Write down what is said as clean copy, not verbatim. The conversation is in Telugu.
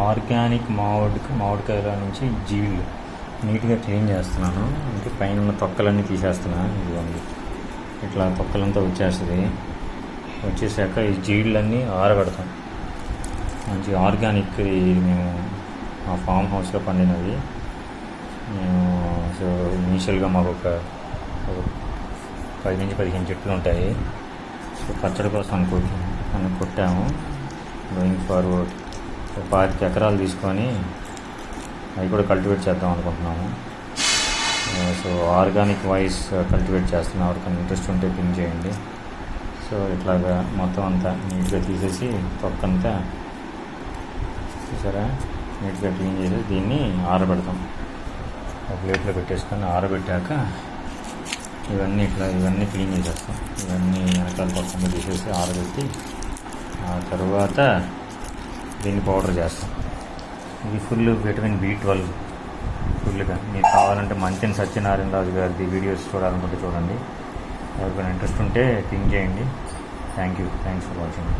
ఆర్గానిక్ మామిడికాయల నుంచి జీళ్ళు నీట్గా క్లీన్ చేస్తున్నాను. అంటే పైన ఉన్న తొక్కలన్నీ తీసేస్తున్నాను. ఇదిగోండి ఇట్లా తొక్కలంతా వచ్చేసాక ఈ జీళ్ళన్నీ ఆరబెడతాం. మంచి ఆర్గానిక్ మేము మా ఫామ్ హౌస్లో పండినవి. మేము సో ఇనీషియల్గా మాకు ఒక 10 నుంచి 15 చెట్లు ఉంటాయి. సో పచ్చడి కోసం కొట్టాము. గోయింగ్ ఫార్వర్డ్ 25 ఎకరాలు తీసుకొని అవి కూడా కల్టివేట్ చేద్దాం అనుకుంటున్నాము. సో ఆర్గానిక్ వైస్ కల్టివేట్ చేస్తున్నాం. ఎవరికైనా ఇంట్రెస్ట్ ఉంటే పింక్ చేయండి. సో ఇట్లాగా మొత్తం అంతా నీట్గా తీసేసి తొక్కంతా చూసారా నీట్గా క్లీన్ చేసి దీన్ని ఆరబెడతాం. ఒక ప్లేట్లో పెట్టేసుకొని ఆరబెట్టాక ఇవన్నీ క్లీన్ చేసేస్తాం. ఇవన్నీ వెనకాల పక్కన తీసేసి ఆరబెట్టి ఆ తర్వాత దీన్ని పౌడర్ చేస్తాం. ఇది ఫుల్ విటమిన్ B12 ఫుల్గా. మీకు కావాలంటే మంచెన్ సత్యనారాయణ రాజు గారిది వీడియోస్ చూడాలనుకుంటే చూడండి. ఎవరికైనా ఇంట్రెస్ట్ ఉంటే థింక్ చేయండి. Thanks for watching.